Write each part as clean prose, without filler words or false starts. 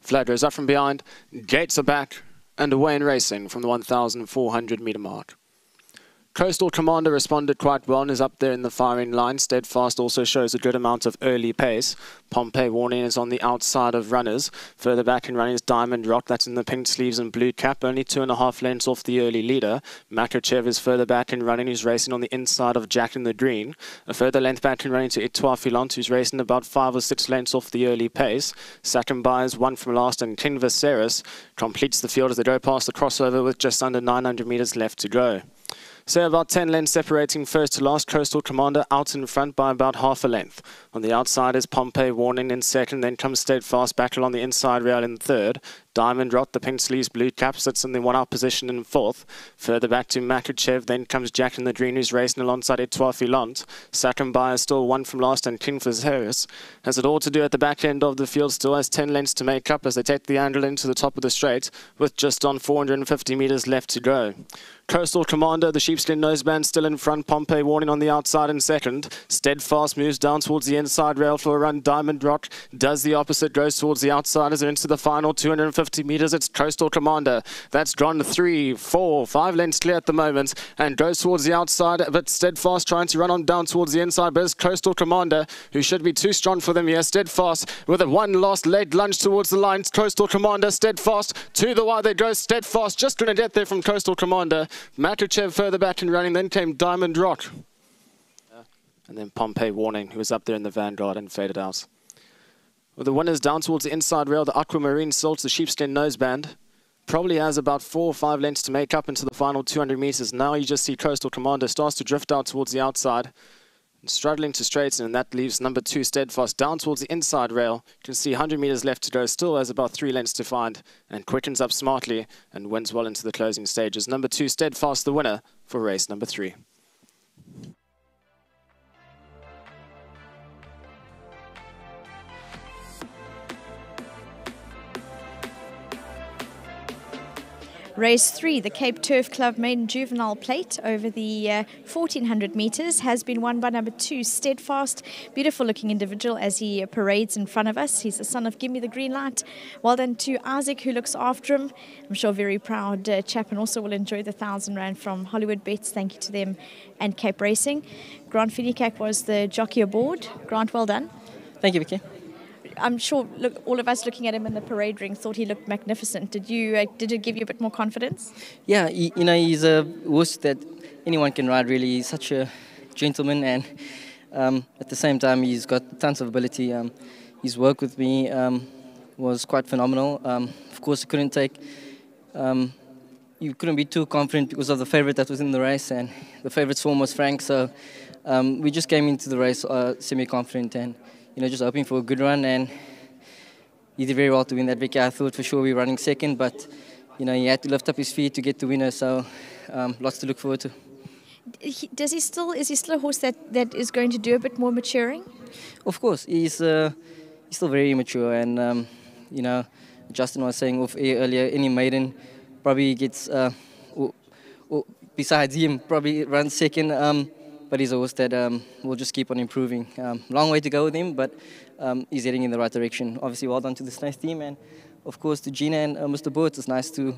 Flag goes up from behind, gates are back, and away in racing from the 1,400 metre mark. Coastal Commander responded quite well and is up there in the firing line. Steadfast also shows a good amount of early pace. Pompey Warning is on the outside of runners. Further back in running is Diamond Rock, that's in the pink sleeves and blue cap, only 2.5 lengths off the early leader. Makachev is further back in running, who's racing on the inside of Jack in the green. A further length back in running to Etoile Filante, who's racing about 5 or 6 lengths off the early pace. Second by is one from last, and King Viserys completes the field as they go past the crossover with just under 900 metres left to go. So about 10 lengths separating first to last. Coastal Commander out in front by about half a length. On the outside is Pompey Warning in second, then comes Steadfast back along the inside rail in third. Diamond Rock, the pink sleeves, blue cap, sits in the one-out position in fourth. Further back to Makachev, then comes Jack in the green, who's racing alongside Etoile Filante. Second by is still one from last, and King Viserys has it all to do at the back end of the field, still has 10 lengths to make up as they take the angle into the top of the straight with just on 450 metres left to go. Coastal Commander, the sheepskin noseband, still in front. Pompey Warning on the outside in second. Steadfast moves down towards the inside rail for a run. Diamond Rock does the opposite, goes towards the outside as they're into the final 250 metres. It's Coastal Commander. That's gone 3, 4, 5 lengths clear at the moment and goes towards the outside, but Steadfast trying to run on down towards the inside, but it's Coastal Commander who should be too strong for them here. Steadfast with a one last late lunge towards the lines. Coastal Commander, Steadfast to the wide they go. Steadfast just going to get there from Coastal Commander. Makachev further back in running, then came Diamond Rock. And then Pompey Warning, who was up there in the vanguard and faded out. With the winners down towards the inside rail, the Aquamarine Salts, the sheepskin noseband, probably has about 4 or 5 lengths to make up into the final 200 metres. Now you just see Coastal Commander starts to drift out towards the outside, and struggling to straighten, and that leaves number 2 Steadfast down towards the inside rail. You can see 100 metres left to go, still has about 3 lengths to find, and quickens up smartly and wins well into the closing stages. Number 2 Steadfast, the winner for race number 3. Race 3, the Cape Turf Club Maiden Juvenile Plate over the 1,400 metres has been won by number 2, Steadfast. Beautiful looking individual as he parades in front of us. He's the son of Gimme the Green Light. Well done to Isaac, who looks after him. I'm sure very proud chap, and also will enjoy the R1,000 from Hollywood Bets. Thank you to them and Cape Racing. Grant Finikak was the jockey aboard. Grant, well done. Thank you, Vicky. I'm sure all of us looking at him in the parade ring thought he looked magnificent. Did it give you a bit more confidence? Yeah, he's a horse that anyone can ride, really. He's such a gentleman, and at the same time he's got tons of ability. His work with me was quite phenomenal. Of course, you couldn't be too confident because of the favourite that was in the race, and the favourite's form was Frank, so we just came into the race semi-confident and just hoping for a good run, and he did very well to win that, Vicky. I thought for sure we were running second, but he had to lift up his feet to get the winner, so lots to look forward to. Is he still a horse that is going to do a bit more maturing? Of course, he's still very immature, and Justin was saying off air earlier, any maiden probably gets, or besides him, probably runs second. But he's a horse that will just keep on improving. Long way to go with him, but he's heading in the right direction. Obviously, well done to this nice team, and of course to Gina and Mr. Boat. It's nice to,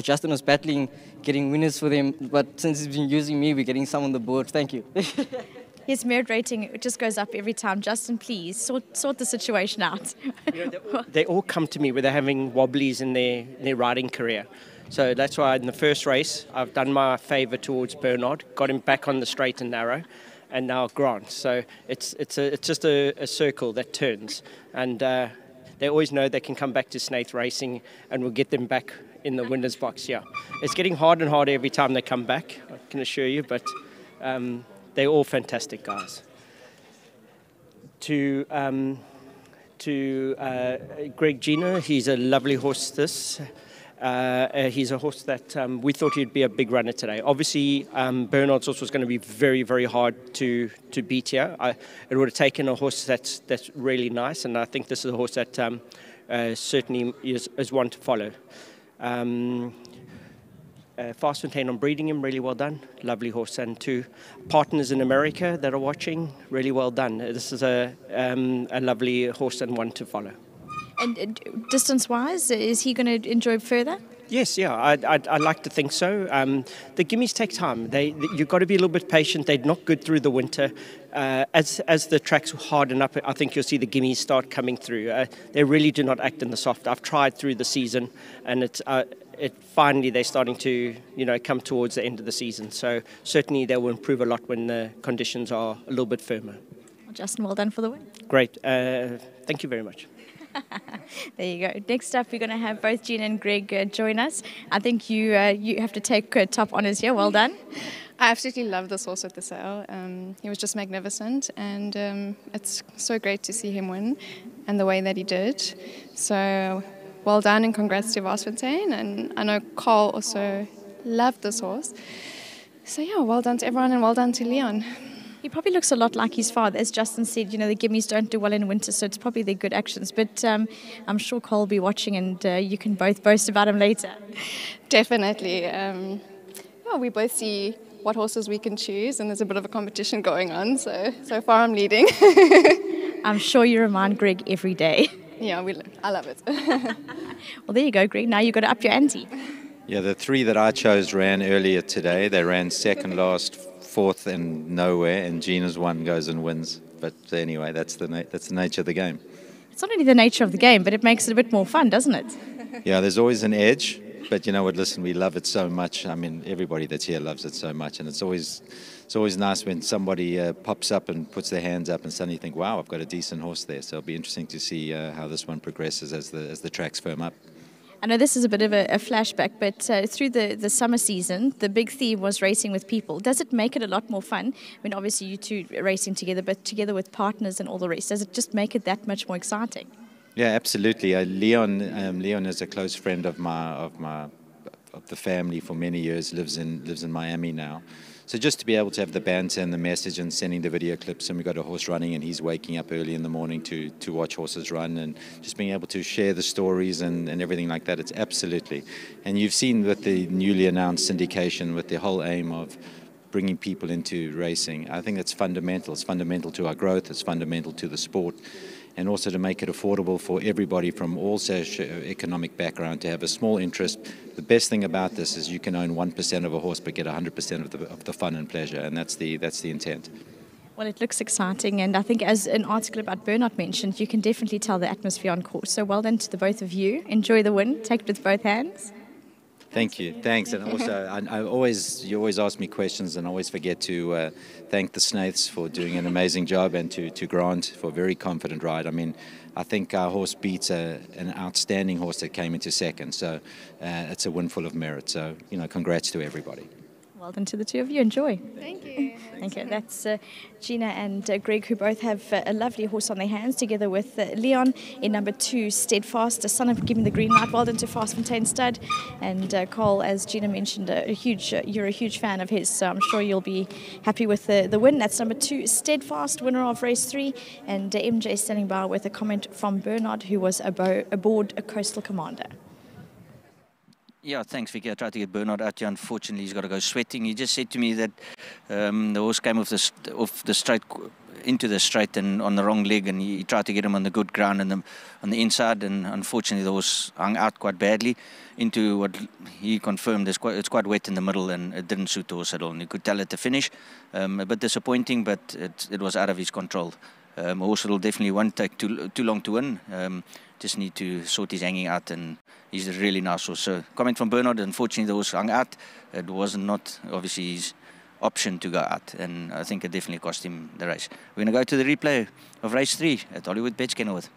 Justin was battling getting winners for them, but since he's been using me, we're getting some on the board. Thank you. His merit rating, it just goes up every time. Justin, please sort the situation out. They all come to me where they're having wobblies in their riding career. So that's why in the first race, I've done my favour towards Bernard, got him back on the straight and narrow, and now Grant. So it's just a circle that turns. And they always know they can come back to Snaith Racing and we'll get them back in the winner's box, yeah. It's getting harder and harder every time they come back, I can assure you, but they're all fantastic guys. To Greg Gina, he's a lovely horse he's a horse that we thought he'd be a big runner today. Obviously, Bernard's horse was going to be very, very hard to beat here. It would have taken a horse that's really nice, and I think this is a horse that certainly is one to follow. Fast Fontaine on breeding him, really well done. Lovely horse. And to partners in America that are watching, really well done. This is a lovely horse and one to follow. And distance-wise, is he going to enjoy further? Yes, yeah, I'd like to think so. The gimmies take time. You've got to be a little bit patient. They're not good through the winter. As the tracks harden up, I think you'll see the gimmies start coming through. They really do not act in the soft. I've tried through the season, and finally they're starting to come towards the end of the season. So certainly they will improve a lot when the conditions are a little bit firmer. Well, Justin, well done for the win. Great. Thank you very much. There you go. Next up, we're going to have both Gina and Greg join us. I think you have to take top honours here. Well done. I absolutely love this horse at the sale. He was just magnificent, and it's so great to see him win and the way that he did. So well done, and congrats to Vasfontein. And I know Carl also loved this horse. So yeah, well done to everyone, and well done to Leon. He probably looks a lot like his father. As Justin said, the gimmies don't do well in winter, so it's probably their good actions. But I'm sure Cole will be watching, and you can both boast about him later. Definitely. We both see what horses we can choose, and there's a bit of a competition going on. So far I'm leading. I'm sure you remind Greg every day. Yeah, I love it. Well, there you go, Greg. Now you've got to up your ante. Yeah, the three that I chose ran earlier today. They ran second last, fourth and nowhere, and Gina's one goes and wins. But anyway, that's the nature of the game. It's not only the nature of the game, but it makes it a bit more fun, doesn't it? Yeah, there's always an edge, but you know what, listen, we love it so much. I mean, everybody that's here loves it so much, and it's always nice when somebody pops up and puts their hands up and suddenly you think, wow, I've got a decent horse there. So it'll be interesting to see how this one progresses as the tracks firm up. I know this is a bit of a flashback, but through the summer season, the big theme was racing with people. Does it make it a lot more fun? I mean, obviously you two are racing together, but together with partners and all the rest. Does it just make it that much more exciting? Yeah, absolutely. Leon is a close friend of the family for many years. Lives in Miami now. So just to be able to have the banter and the message and sending the video clips, and we've got a horse running and he's waking up early in the morning to watch horses run, and just being able to share the stories and everything like that, it's absolutely. And you've seen with the newly announced syndication, with the whole aim of bringing people into racing, I think that's fundamental. It's fundamental to our growth, it's fundamental to the sport, and also to make it affordable for everybody from all socio-economic background to have a small interest. The best thing about this is you can own 1% of a horse but get 100% of the fun and pleasure, and that's the intent. Well, it looks exciting, and I think as an article about Bernard mentioned, you can definitely tell the atmosphere on course. So well done to the both of you. Enjoy the win. Take it with both hands. Thank you. Thanks. And also, you always ask me questions, and I always forget to thank the Snaiths for doing an amazing job, and to Grant for a very confident ride. I mean, I think our horse beats an outstanding horse that came into second. So it's a win full of merit. So, congrats to everybody. Well done to the two of you. Enjoy. Thank you. Thank you. That's Gina and Greg, who both have a lovely horse on their hands, together with Leon in number 2, Steadfast, a son of giving the green light. Well done to Vasfontein Stud. And Cole, as Gina mentioned, you're a huge fan of his, so I'm sure you'll be happy with the win. That's number 2, Steadfast, winner of race 3. And MJ standing by with a comment from Bernard, who was aboard a Coastal Commander. Yeah, thanks, Vicky. I tried to get Bernard out here. Unfortunately, he's got to go sweating. He just said to me that the horse came off the straight into the straight and on the wrong leg, and he tried to get him on the good ground and on the inside, and unfortunately the horse hung out quite badly into what he confirmed it's quite wet in the middle, and it didn't suit the horse at all. And you could tell at the finish, a bit disappointing, but it was out of his control. Horse will definitely won't take too long to win. Just need to sort his hanging out, and he's a really nice horse. So, comment from Bernard, unfortunately the horse hung out. It was not obviously his option to go out, and I think it definitely cost him the race. We're going to go to the replay of race 3 at Hollywood Bets Kenilworth.